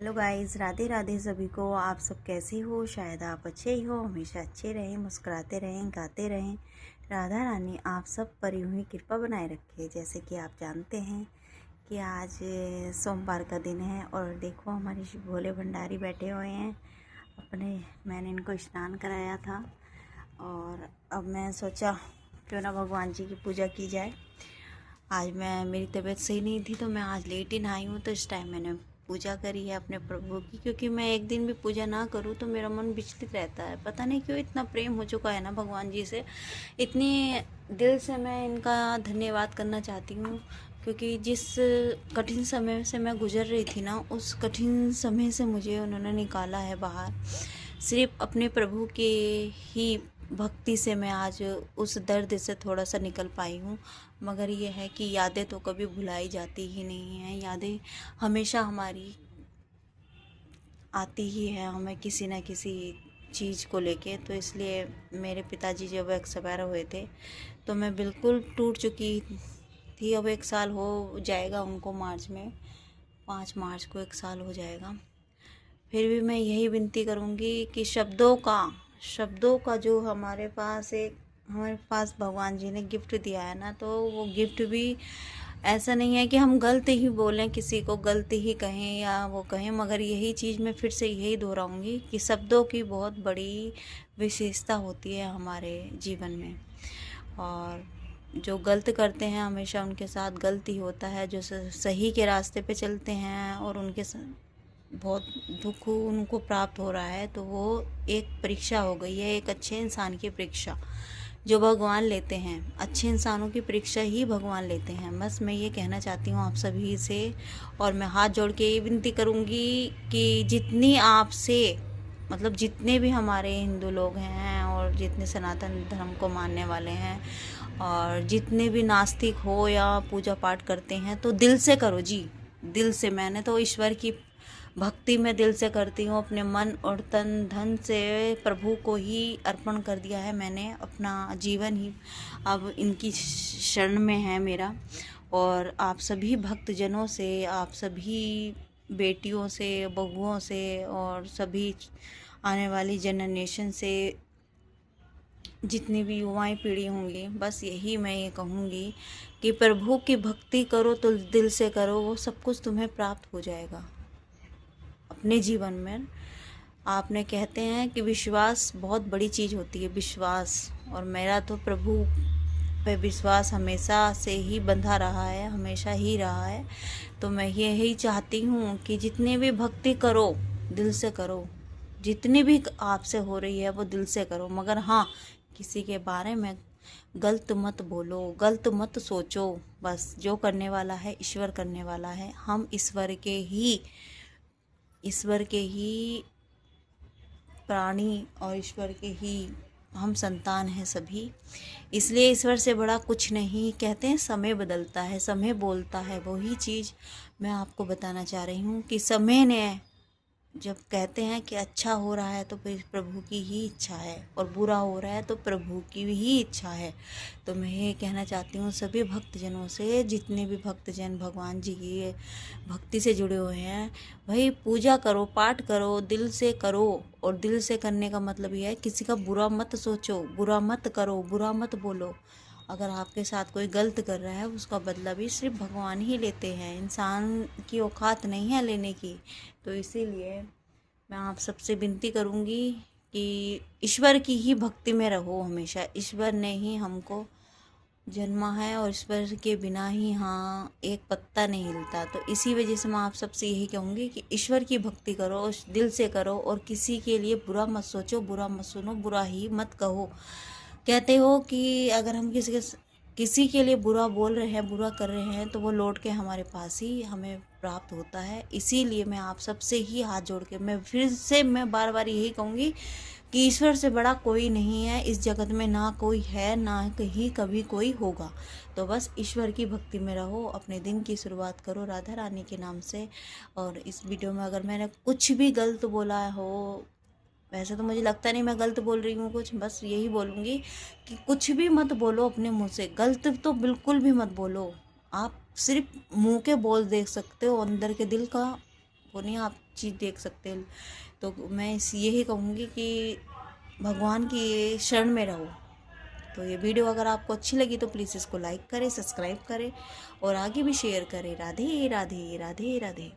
Hello guys, Radhe Radhe सभी को। आप सब कैसे हो? शायद आप अच्छे ही हो, हमेशा अच्छे रहें, मुस्कुराते रहें, गाते रहें। राधा रानी आप सब पर यूं ही कृपा बनाए रखे। जैसे कि आप जानते हैं कि आज सोमवार का दिन है और देखो हमारे शिव भोले भंडारी बैठे हुए हैं मैंने इनको स्नान कराया था और अब मैं सोचा क्यों ना भगवान जी की पूजा की जाए। आज मेरी तबीयत सही नहीं थी तो मैं आज लेट ही नहाई हूँ, तो इस टाइम मैंने पूजा करी है अपने प्रभु की, क्योंकि मैं एक दिन भी पूजा ना करूँ तो मेरा मन विचलित रहता है। पता नहीं क्यों इतना प्रेम हो चुका है ना भगवान जी से। इतनी दिल से मैं इनका धन्यवाद करना चाहती हूँ, क्योंकि जिस कठिन समय से मैं गुजर रही थी ना, उस कठिन समय से मुझे उन्होंने निकाला है बाहर। सिर्फ अपने प्रभु के ही भक्ति से मैं आज उस दर्द से थोड़ा सा निकल पाई हूँ। मगर ये है कि यादें तो कभी भुलाई जाती ही नहीं हैं। यादें हमेशा हमारी आती ही है, हमें किसी न किसी चीज़ को लेके। तो इसलिए मेरे पिताजी जब एक्सपायर हुए थे तो मैं बिल्कुल टूट चुकी थी। अब 1 साल हो जाएगा उनको, मार्च में 5 मार्च को 1 साल हो जाएगा। फिर भी मैं यही विनती करूँगी कि शब्दों का जो हमारे पास भगवान जी ने गिफ्ट दिया है ना, तो वो गिफ्ट भी ऐसा नहीं है कि हम गलत ही बोलें, किसी को गलत ही कहें या वो कहें। मगर यही चीज़ मैं फिर से यही दोहराऊंगी कि शब्दों की बहुत बड़ी विशेषता होती है हमारे जीवन में। और जो गलत करते हैं हमेशा उनके साथ गलत ही होता है। जो सही के रास्ते पे चलते हैं और बहुत दुख उनको प्राप्त हो रहा है, तो वो एक परीक्षा हो गई है, एक अच्छे इंसान की परीक्षा जो भगवान लेते हैं। अच्छे इंसानों की परीक्षा ही भगवान लेते हैं। बस मैं ये कहना चाहती हूँ आप सभी से, और मैं हाथ जोड़ के ये विनती करूँगी कि जितनी आपसे मतलब जितने भी हमारे हिंदू लोग हैं और जितने सनातन धर्म को मानने वाले हैं और जितने भी नास्तिक हो या पूजा पाठ करते हैं, तो दिल से करो जी, दिल से। मैंने तो ईश्वर की भक्ति में दिल से करती हूँ, अपने मन और तन धन से प्रभु को ही अर्पण कर दिया है मैंने। अपना जीवन ही अब इनकी शरण में है मेरा। और आप सभी भक्तजनों से, आप सभी बेटियों से, बहुओं से और सभी आने वाली जनरेशन से, जितनी भी युवाएं पीढ़ी होंगी, बस यही मैं ये कहूँगी कि प्रभु की भक्ति करो तो दिल से करो, वो सब कुछ तुम्हें प्राप्त हो जाएगा अपने जीवन में। आपने कहते हैं कि विश्वास बहुत बड़ी चीज़ होती है, विश्वास। और मेरा तो प्रभु पे विश्वास हमेशा से ही बंधा रहा है, हमेशा ही रहा है। तो मैं यही चाहती हूँ कि जितने भी भक्ति करो दिल से करो, जितनी भी आपसे हो रही है वो दिल से करो। मगर हाँ, किसी के बारे में गलत मत बोलो, गलत मत सोचो। बस जो करने वाला है ईश्वर करने वाला है। हम ईश्वर के ही प्राणी और ईश्वर के ही हम संतान हैं सभी। इसलिए ईश्वर से बड़ा कुछ नहीं। कहते हैं समय बदलता है, समय बोलता है। वही चीज़ मैं आपको बताना चाह रही हूँ कि समय ने जब कहते हैं कि अच्छा हो रहा है तो फिर प्रभु की ही इच्छा है, और बुरा हो रहा है तो प्रभु की ही इच्छा है। तो मैं ये कहना चाहती हूँ सभी भक्तजनों से, जितने भी भक्तजन भगवान जी की भक्ति से जुड़े हुए हैं, भाई पूजा करो, पाठ करो, दिल से करो। और दिल से करने का मतलब ये है किसी का बुरा मत सोचो, बुरा मत करो, बुरा मत बोलो। अगर आपके साथ कोई गलत कर रहा है उसका बदला भी सिर्फ भगवान ही लेते हैं, इंसान की औकात नहीं है लेने की। तो इसीलिए मैं आप सबसे विनती करूँगी कि ईश्वर की ही भक्ति में रहो हमेशा। ईश्वर ने ही हमको जन्मा है और ईश्वर के बिना ही हाँ एक पत्ता नहीं हिलता। तो इसी वजह से मैं आप सबसे यही कहूँगी कि ईश्वर की भक्ति करो, दिल से करो, और किसी के लिए बुरा मत सोचो, बुरा मत सुनो, बुरा ही मत कहो। कहते हो कि अगर हम किसी के लिए बुरा बोल रहे हैं, बुरा कर रहे हैं, तो वो लौट के हमारे पास ही हमें प्राप्त होता है। इसीलिए मैं आप सबसे ही हाथ जोड़ के मैं बार बार यही कहूँगी कि ईश्वर से बड़ा कोई नहीं है इस जगत में, ना कोई है, ना कहीं कभी कोई होगा। तो बस ईश्वर की भक्ति में रहो, अपने दिन की शुरुआत करो राधा रानी के नाम से। और इस वीडियो में अगर मैंने कुछ भी गलत बोला हो, वैसे तो मुझे लगता नहीं मैं गलत बोल रही हूँ कुछ, बस यही बोलूँगी कि कुछ भी मत बोलो अपने मुंह से, गलत तो बिल्कुल भी मत बोलो। आप सिर्फ मुंह के बोल देख सकते हो, अंदर के दिल का को नहीं आप चीज़ देख सकते। तो मैं यही कहूँगी कि भगवान की शरण में रहो। तो ये वीडियो अगर आपको अच्छी लगी तो प्लीज़ इसको लाइक करें, सब्सक्राइब करें और आगे भी शेयर करें। राधे राधे राधे राधे।